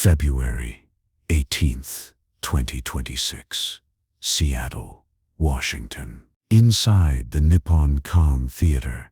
February 18th, 2026. Seattle, Washington. Inside the Nippon Kong Theater,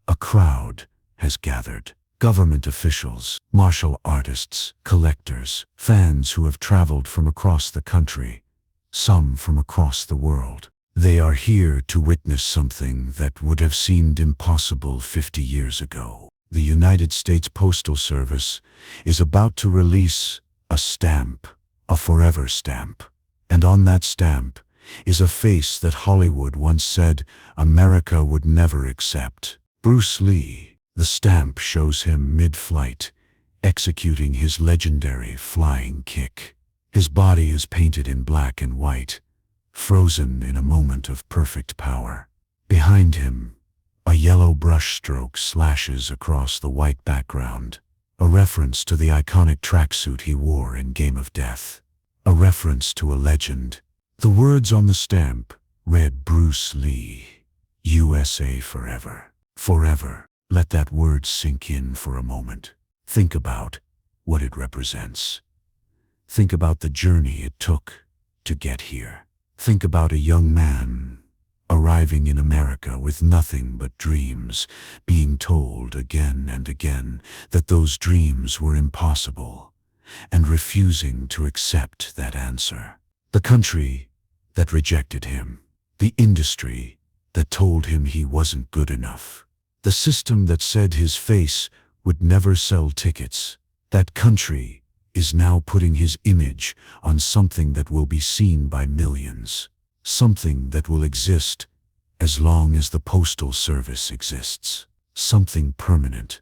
a crowd has gathered. Government officials, martial artists, collectors, fans who have traveled from across the country, some from across the world. They are here to witness something that would have seemed impossible 50 years ago. The United States Postal Service is about to release a stamp, a forever stamp. And on that stamp is a face that Hollywood once said America would never accept. Bruce Lee. The stamp shows him mid-flight, executing his legendary flying kick. His body is painted in black and white, frozen in a moment of perfect power. Behind him, a yellow brushstroke slashes across the white background, a reference to the iconic tracksuit he wore in Game of Death, a reference to a legend. The words on the stamp read Bruce Lee, USA forever. Forever. Let that word sink in for a moment. Think about what it represents. Think about the journey it took to get here. Think about a young man arriving in America with nothing but dreams, being told again and again that those dreams were impossible, and refusing to accept that answer. The country that rejected him, the industry that told him he wasn't good enough, the system that said his face would never sell tickets. That country is now putting his image on something that will be seen by millions, something that will exist as long as the Postal Service exists, something permanent,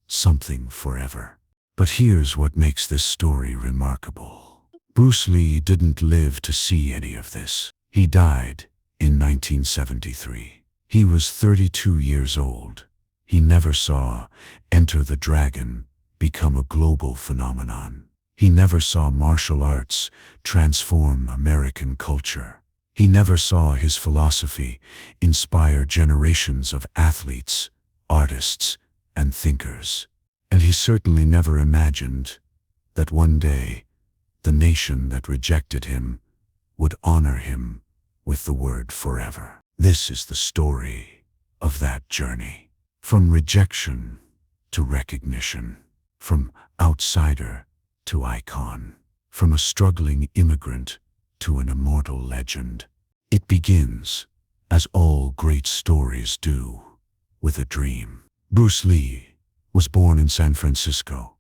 something forever. But here's what makes this story remarkable. Bruce Lee didn't live to see any of this. He died in 1973. He was 32 years old. He never saw Enter the Dragon become a global phenomenon. He never saw martial arts transform American culture. He never saw his philosophy inspire generations of athletes, artists, and thinkers. And he certainly never imagined that one day the nation that rejected him would honor him with the word forever. This is the story of that journey. From rejection to recognition, from outsider to icon, from a struggling immigrant to an immortal legend. It begins, as all great stories do, with a dream. Bruce Lee was born in San Francisco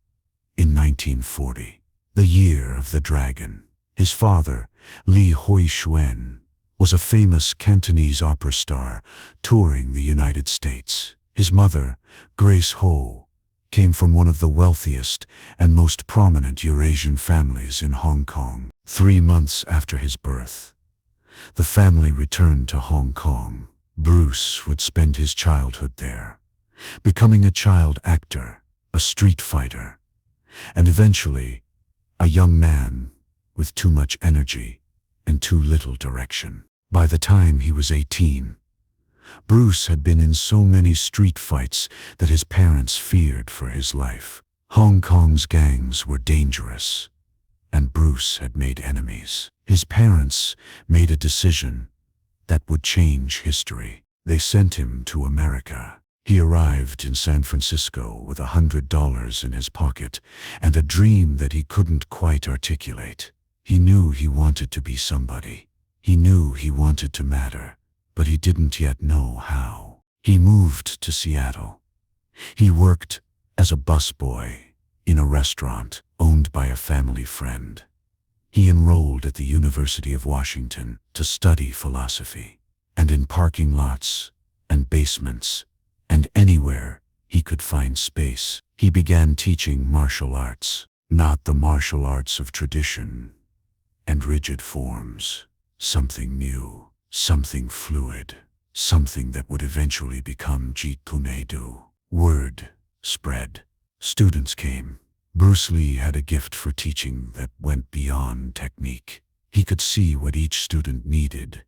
in 1940, the year of the dragon. His father, Lee Hoi Shuen, was a famous Cantonese opera star touring the United States. His mother, Grace Ho, came from one of the wealthiest and most prominent Eurasian families in Hong Kong. 3 months after his birth, the family returned to Hong Kong. Bruce would spend his childhood there, becoming a child actor, a street fighter, and eventually a young man with too much energy and too little direction. By the time he was 18, Bruce had been in so many street fights that his parents feared for his life. Hong Kong's gangs were dangerous, and Bruce had made enemies. His parents made a decision that would change history. They sent him to America. He arrived in San Francisco with $100 in his pocket and a dream that he couldn't quite articulate. He knew he wanted to be somebody. He knew he wanted to matter, but he didn't yet know how. He moved to Seattle. He worked as a busboy in a restaurant owned by a family friend. He enrolled at the University of Washington to study philosophy, and in parking lots and basements and anywhere he could find space, he began teaching martial arts, not the martial arts of tradition and rigid forms, something new, something fluid, something that would eventually become Jeet Kune Do. Word spread. Students came. Bruce Lee had a gift for teaching that went beyond technique. He could see what each student needed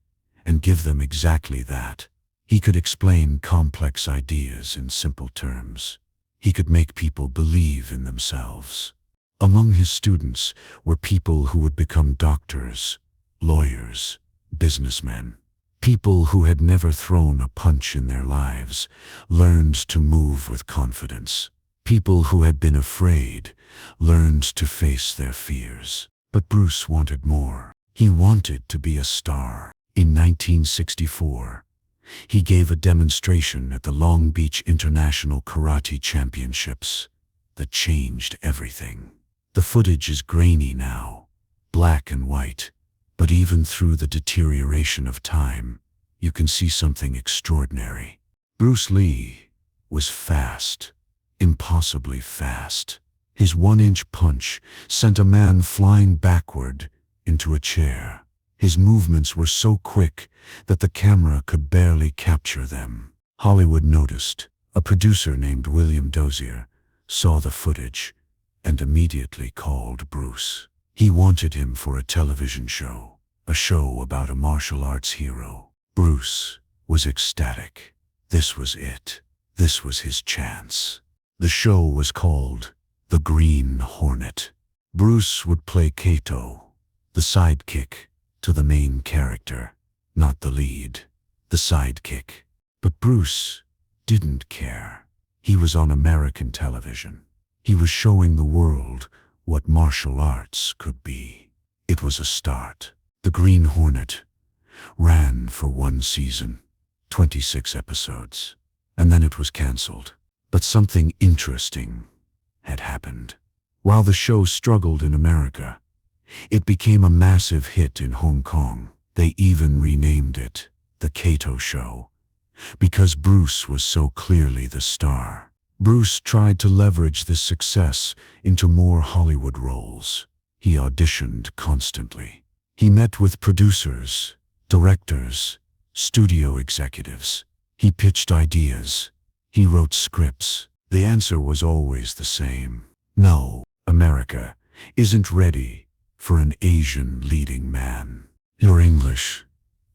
and give them exactly that. He could explain complex ideas in simple terms. He could make people believe in themselves. Among his students were people who would become doctors, lawyers, businessmen. People who had never thrown a punch in their lives learned to move with confidence. People who had been afraid learned to face their fears. But Bruce wanted more. He wanted to be a star. In 1964, he gave a demonstration at the Long Beach International Karate Championships that changed everything. The footage is grainy now, black and white, but even through the deterioration of time, you can see something extraordinary. Bruce Lee was fast, impossibly fast. His 1-inch punch sent a man flying backward into a chair. His movements were so quick that the camera could barely capture them. Hollywood noticed. A producer named William Dozier saw the footage and immediately called Bruce. He wanted him for a television show, a show about a martial arts hero. Bruce was ecstatic. This was it. This was his chance. The show was called The Green Hornet. Bruce would play Kato, the sidekick to the main character, not the lead, the sidekick. But Bruce didn't care. He was on American television. He was showing the world what martial arts could be. It was a start. The Green Hornet ran for 1 season, 26 episodes, and then it was canceled. But something interesting had happened. While the show struggled in America, it became a massive hit in Hong Kong. They even renamed it The Kato Show, because Bruce was so clearly the star. Bruce tried to leverage this success into more Hollywood roles. He auditioned constantly. He met with producers, directors, studio executives. He pitched ideas. He wrote scripts. The answer was always the same. No, America isn't ready for an Asian leading man. Your English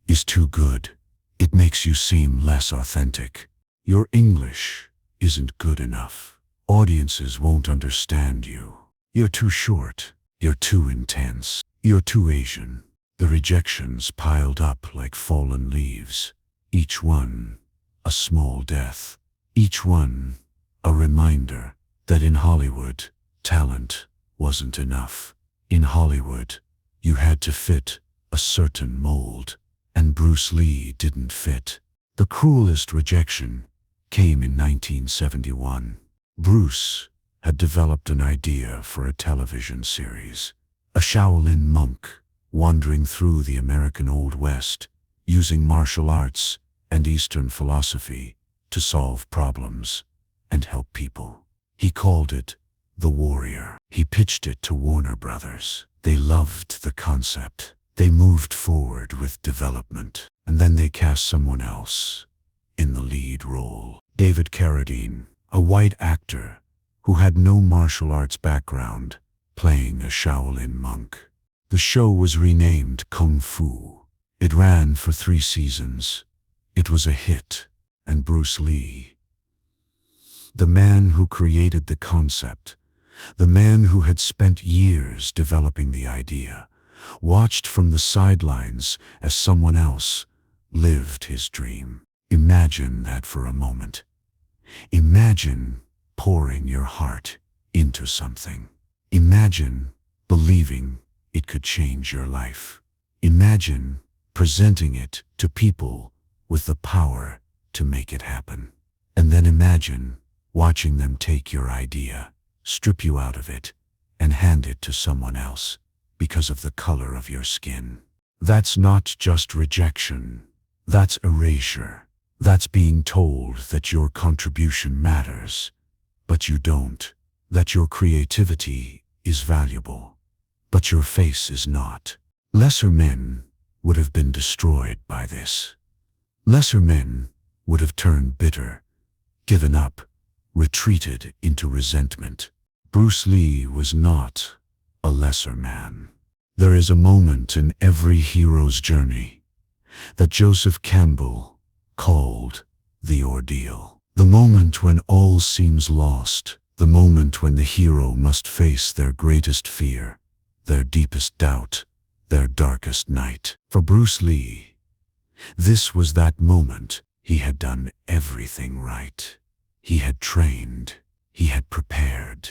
is too good. It makes you seem less authentic. Your English isn't good enough. Audiences won't understand you. You're too short. You're too intense. You're too Asian. The rejections piled up like fallen leaves. Each one a small death. Each one a reminder that in Hollywood, talent wasn't enough. In Hollywood, you had to fit a certain mold, and Bruce Lee didn't fit. The cruelest rejection came in 1971. Bruce had developed an idea for a television series. A Shaolin monk wandering through the American Old West, using martial arts and Eastern philosophy to solve problems and help people. He called it The Warrior. He pitched it to Warner Brothers. They loved the concept. They moved forward with development, and then they cast someone else in the lead role. David Carradine, a white actor who had no martial arts background, playing a Shaolin monk. The show was renamed Kung Fu. It ran for 3 seasons. It was a hit, and Bruce Lee, the man who created the concept, the man who had spent years developing the idea, watched from the sidelines as someone else lived his dream. Imagine that for a moment. Imagine pouring your heart into something. Imagine believing it could change your life. Imagine presenting it to people with the power to make it happen. And then imagine watching them take your idea, strip you out of it, and hand it to someone else because of the color of your skin. That's not just rejection. That's erasure. That's being told that your contribution matters, but you don't. That your creativity is valuable, but your face is not. Lesser men would have been destroyed by this. Lesser men would have turned bitter, given up, retreated into resentment. Bruce Lee was not a lesser man. There is a moment in every hero's journey that Joseph Campbell called the ordeal. The moment when all seems lost, the the moment when the hero must face their greatest fear, their deepest doubt, their darkest night. For Bruce Lee, this was that moment. He had done everything right. He had trained, he had prepared,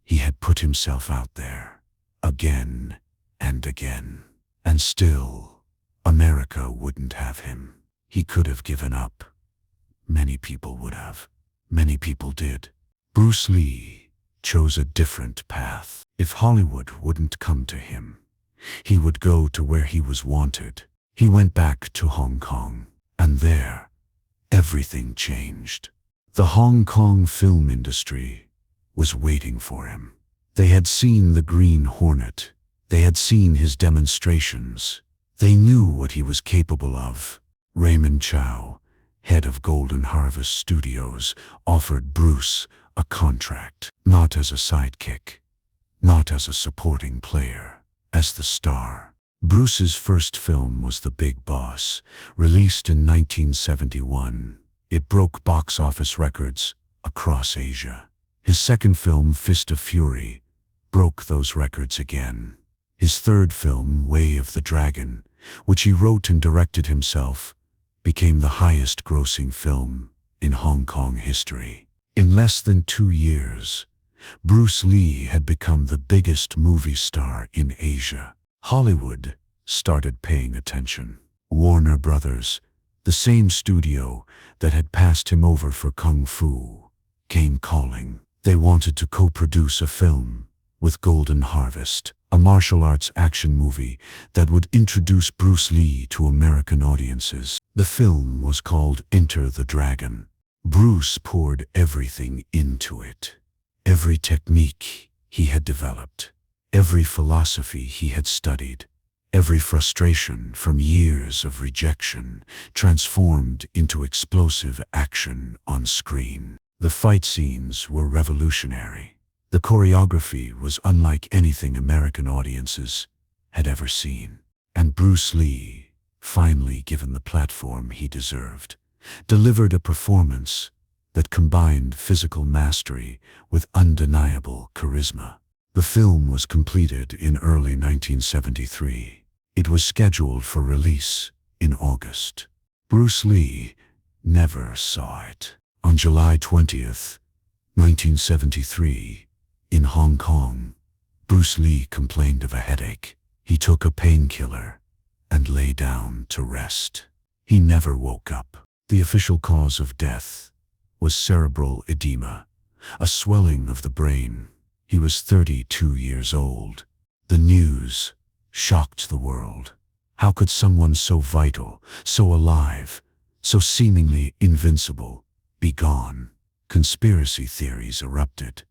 he had put himself out there, again and again. And still, America wouldn't have him. He could have given up. Many people would have. Many people did. Bruce Lee chose a different path. If Hollywood wouldn't come to him, he would go to where he was wanted. He went back to Hong Kong, and there, everything changed. The Hong Kong film industry was waiting for him. They had seen the Green Hornet. They had seen his demonstrations. They knew what he was capable of. Raymond Chow, head of Golden Harvest Studios, offered Bruce a contract, not as a sidekick, not as a supporting player, as the star. Bruce's first film was The Big Boss, released in 1971. It broke box office records across Asia. His second film, Fist of Fury, broke those records again. His third film, Way of the Dragon, which he wrote and directed himself, became the highest-grossing film in Hong Kong history. In less than 2 years, Bruce Lee had become the biggest movie star in Asia. Hollywood started paying attention. Warner Brothers, the same studio that had passed him over for Kung Fu, came calling. They wanted to co-produce a film with Golden Harvest, a martial arts action movie that would introduce Bruce Lee to American audiences. The film was called Enter the Dragon. Bruce poured everything into it. Every technique he had developed, every philosophy he had studied, every frustration from years of rejection transformed into explosive action on screen. The fight scenes were revolutionary. The choreography was unlike anything American audiences had ever seen. And Bruce Lee, finally given the platform he deserved, delivered a performance that combined physical mastery with undeniable charisma. The film was completed in early 1973. It was scheduled for release in August. Bruce Lee never saw it. On July 20th, 1973, in Hong Kong, Bruce Lee complained of a headache. He took a painkiller and lay down to rest. He never woke up. The official cause of death was cerebral edema, a swelling of the brain. He was 32 years old. The news shocked the world. How could someone so vital, so alive, so seemingly invincible, be gone? Conspiracy theories erupted.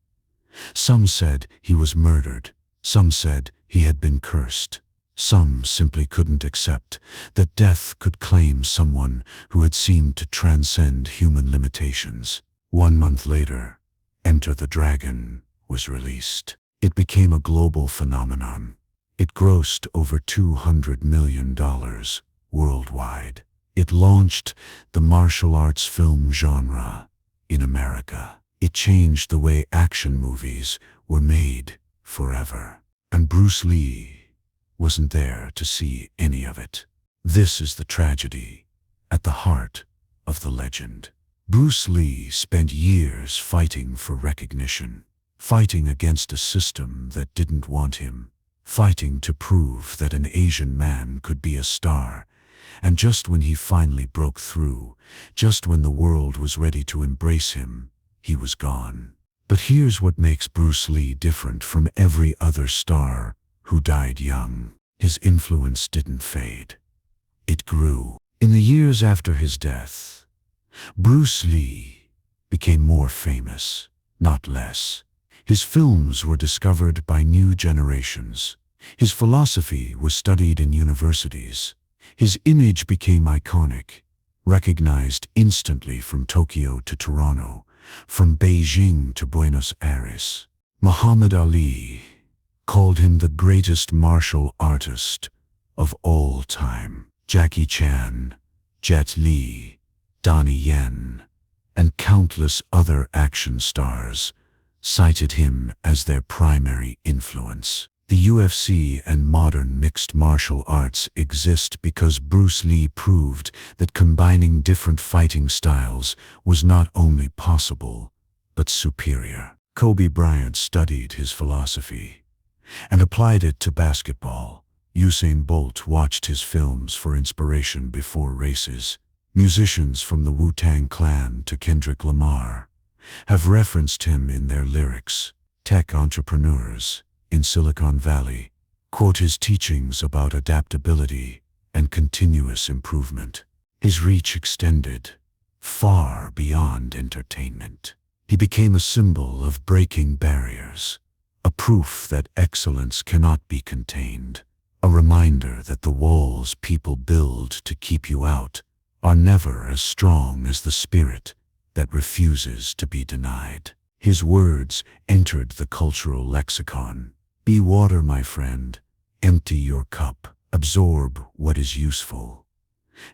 Some said he was murdered. Some said he had been cursed. Some simply couldn't accept that death could claim someone who had seemed to transcend human limitations. 1 month later, Enter the Dragon was released. It became a global phenomenon. It grossed over $200 million worldwide. It launched the martial arts film genre in America. It changed the way action movies were made forever. And Bruce Lee wasn't there to see any of it. This is the tragedy at the heart of the legend. Bruce Lee spent years fighting for recognition, fighting against a system that didn't want him, fighting to prove that an Asian man could be a star. And just when he finally broke through, just when the world was ready to embrace him, he was gone. But here's what makes Bruce Lee different from every other star who died young. His influence didn't fade. It grew. In the years after his death, Bruce Lee became more famous, not less. His films were discovered by new generations. His philosophy was studied in universities. His image became iconic, recognized instantly from Tokyo to Toronto, from Beijing to Buenos Aires. Muhammad Ali called him the greatest martial artist of all time. Jackie Chan, Jet Li, Donnie Yen, and countless other action stars cited him as their primary influence. The UFC and modern mixed martial arts exist because Bruce Lee proved that combining different fighting styles was not only possible, but superior. Kobe Bryant studied his philosophy and applied it to basketball. Usain Bolt watched his films for inspiration before races. Musicians from the Wu-Tang Clan to Kendrick Lamar have referenced him in their lyrics. Tech entrepreneurs in Silicon Valley quote his teachings about adaptability and continuous improvement. His reach extended far beyond entertainment. He became a symbol of breaking barriers, a proof that excellence cannot be contained, a reminder that the walls people build to keep you out are never as strong as the spirit that refuses to be denied. His words entered the cultural lexicon. Be water, my friend. Empty your cup. Absorb what is useful.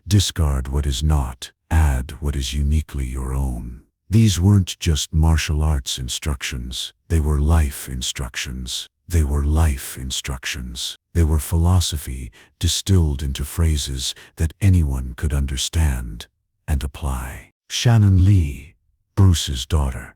Discard what is not. Add what is uniquely your own. These weren't just martial arts instructions. They were life instructions. They were life instructions. They were philosophy distilled into phrases that anyone could understand and apply. Shannon Lee, Bruce's daughter,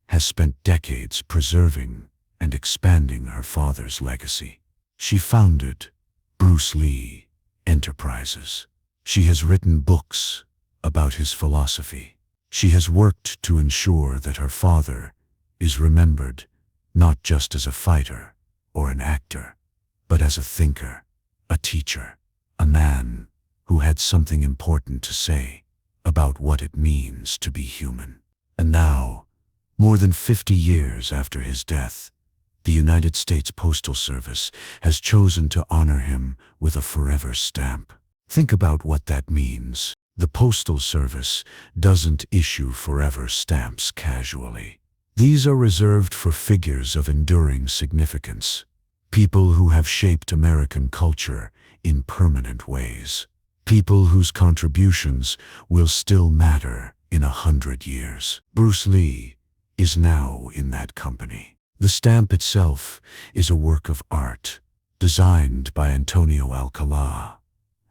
has spent decades preserving and expanding her father's legacy. She founded Bruce Lee Enterprises. She has written books about his philosophy. She has worked to ensure that her father is remembered not just as a fighter or an actor, but as a thinker, a teacher, a man who had something important to say about what it means to be human. And now, more than 50 years after his death, the United States Postal Service has chosen to honor him with a forever stamp. Think about what that means. The Postal Service doesn't issue forever stamps casually. These are reserved for figures of enduring significance, people who have shaped American culture in permanent ways, people whose contributions will still matter in 100 years. Bruce Lee is now in that company. The stamp itself is a work of art, designed by Antonio Alcala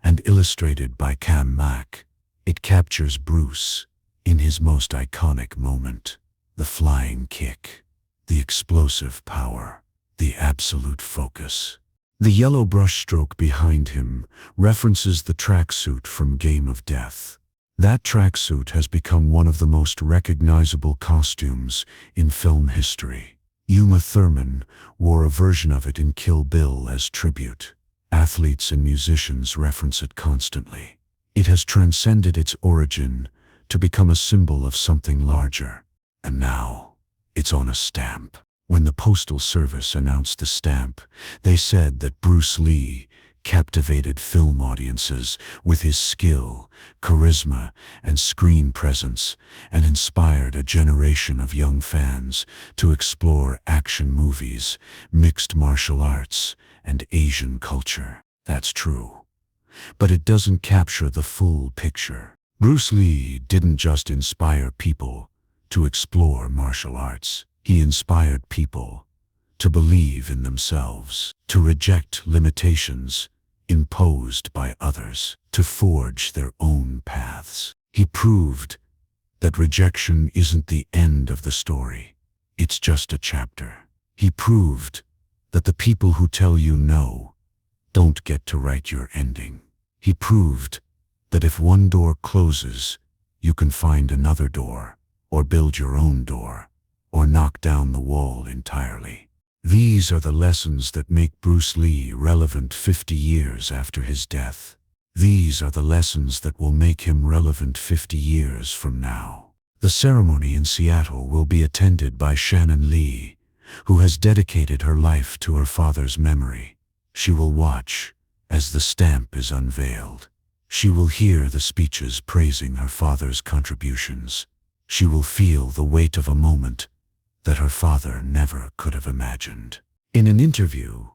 and illustrated by Cam Mack. It captures Bruce in his most iconic moment, the flying kick, the explosive power, the absolute focus. The yellow brushstroke behind him references the tracksuit from Game of Death. That tracksuit has become one of the most recognizable costumes in film history. Uma Thurman wore a version of it in Kill Bill as tribute. Athletes and musicians reference it constantly. It has transcended its origin to become a symbol of something larger. And now, it's on a stamp. When the Postal Service announced the stamp, they said that Bruce Lee captivated film audiences with his skill, charisma, and screen presence, and inspired a generation of young fans to explore action movies, mixed martial arts, and Asian culture. That's true. But it doesn't capture the full picture. Bruce Lee didn't just inspire people to explore martial arts. He inspired people to believe in themselves, to reject limitations imposed by others, to forge their own paths. He proved that rejection isn't the end of the story. It's just a chapter. He proved that the people who tell you no don't get to write your ending. He proved that if one door closes, you can find another door, or build your own door, or knock down the wall entirely. These are the lessons that make Bruce Lee relevant 50 years after his death. These are the lessons that will make him relevant 50 years from now. The ceremony in Seattle will be attended by Shannon Lee, who has dedicated her life to her father's memory. She will watch as the stamp is unveiled. She will hear the speeches praising her father's contributions. She will feel the weight of a moment that her father never could have imagined. In an interview,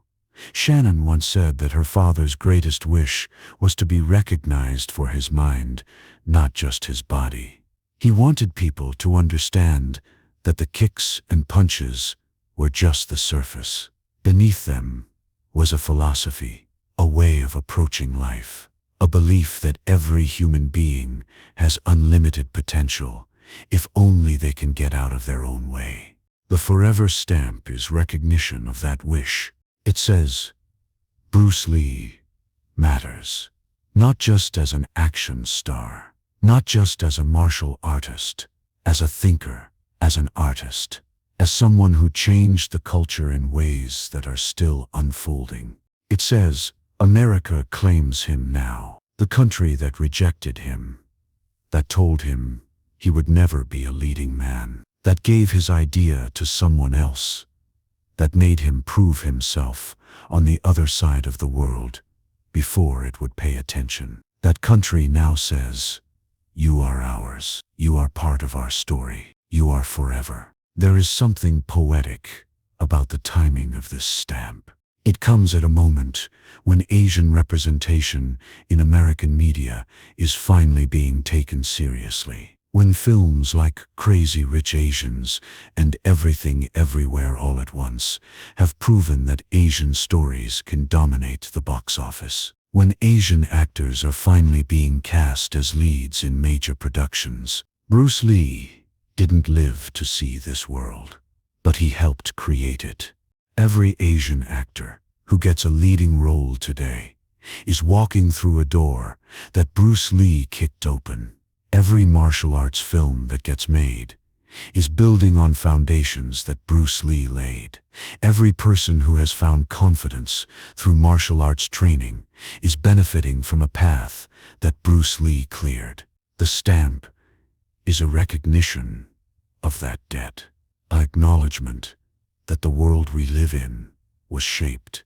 Shannon once said that her father's greatest wish was to be recognized for his mind, not just his body. He wanted people to understand that the kicks and punches were just the surface. Beneath them was a philosophy, a way of approaching life, a belief that every human being has unlimited potential if only they can get out of their own way. The forever stamp is recognition of that wish. It says, Bruce Lee matters, not just as an action star, not just as a martial artist, as a thinker, as an artist, as someone who changed the culture in ways that are still unfolding. It says, America claims him now, the country that rejected him, that told him he would never be a leading man, that gave his idea to someone else, that made him prove himself on the other side of the world before it would pay attention. That country now says, you are ours, you are part of our story, you are forever. There is something poetic about the timing of this stamp. It comes at a moment when Asian representation in American media is finally being taken seriously. When films like Crazy Rich Asians and Everything Everywhere All at Once have proven that Asian stories can dominate the box office. When Asian actors are finally being cast as leads in major productions. Bruce Lee didn't live to see this world, but he helped create it. Every Asian actor who gets a leading role today is walking through a door that Bruce Lee kicked open. Every martial arts film that gets made is building on foundations that Bruce Lee laid. Every person who has found confidence through martial arts training is benefiting from a path that Bruce Lee cleared. The stamp is a recognition of that debt, an acknowledgement that the world we live in was shaped,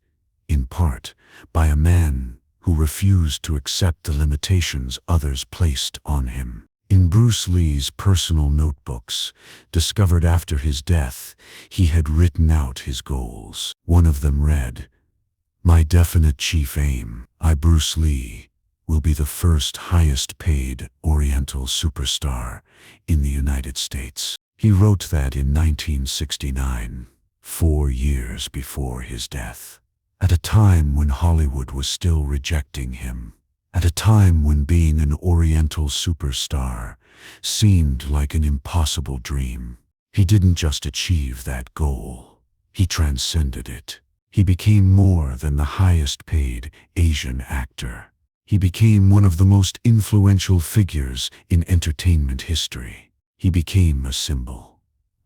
in part, by a man who refused to accept the limitations others placed on him. In Bruce Lee's personal notebooks, discovered after his death, he had written out his goals. One of them read, "My definite chief aim, I, Bruce Lee, will be the first highest-paid Oriental superstar in the United States." He wrote that in 1969, 4 years before his death. At a time when Hollywood was still rejecting him. At a time when being an Oriental superstar seemed like an impossible dream. He didn't just achieve that goal. He transcended it. He became more than the highest-paid Asian actor. He became one of the most influential figures in entertainment history. He became a symbol,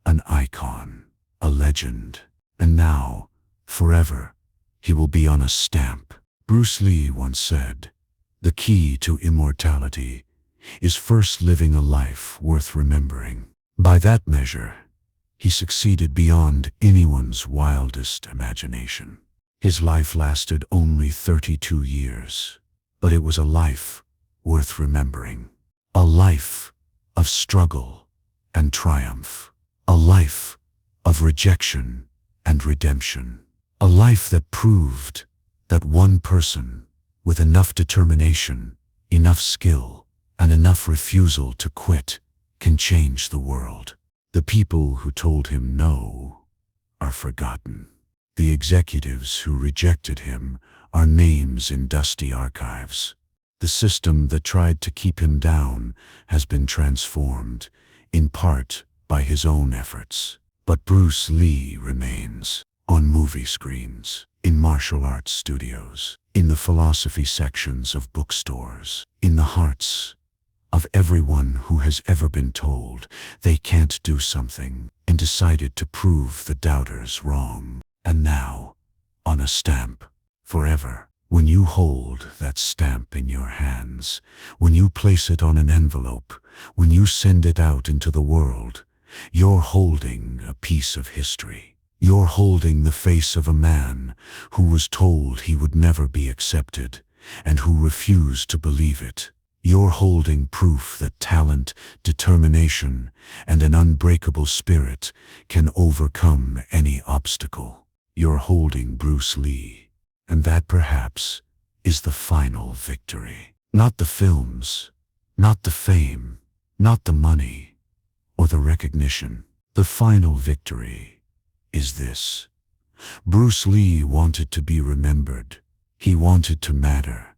an icon, a legend. And now, forever, he will be on a stamp. Bruce Lee once said, "The key to immortality is first living a life worth remembering." By that measure, he succeeded beyond anyone's wildest imagination. His life lasted only 32 years, but it was a life worth remembering. A life of struggle and triumph. A life of rejection and redemption. A life that proved that one person with enough determination, enough skill, and enough refusal to quit can change the world. The people who told him no are forgotten. The executives who rejected him are names in dusty archives. The system that tried to keep him down has been transformed, in part by his own efforts. But Bruce Lee remains on movie screens, in martial arts studios, in the philosophy sections of bookstores, in the hearts of everyone who has ever been told they can't do something and decided to prove the doubters wrong. And now, on a stamp, forever. When you hold that stamp in your hands, when you place it on an envelope, when you send it out into the world, you're holding a piece of history. You're holding the face of a man who was told he would never be accepted and who refused to believe it. You're holding proof that talent, determination, and an unbreakable spirit can overcome any obstacle. You're holding Bruce Lee, and that perhaps is the final victory. Not the films, not the fame, not the money, or the recognition. The final victory is this. Bruce Lee wanted to be remembered. He wanted to matter.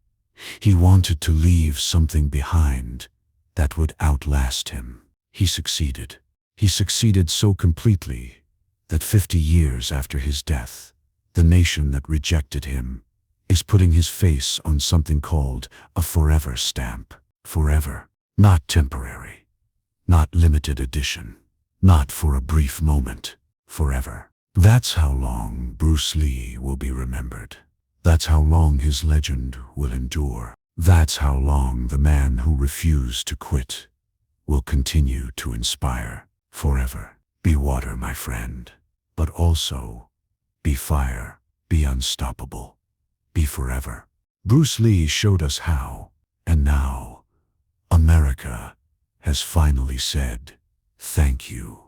He wanted to leave something behind that would outlast him. He succeeded. He succeeded so completely that 50 years after his death, the nation that rejected him is putting his face on something called a forever stamp. Forever. Not temporary. Not limited edition. Not for a brief moment. Forever. That's how long Bruce Lee will be remembered. That's how long his legend will endure. That's how long the man who refused to quit will continue to inspire. Forever. Be water, my friend, but also be fire. Be unstoppable. Be forever. Bruce Lee showed us how, and now America has finally said thank you.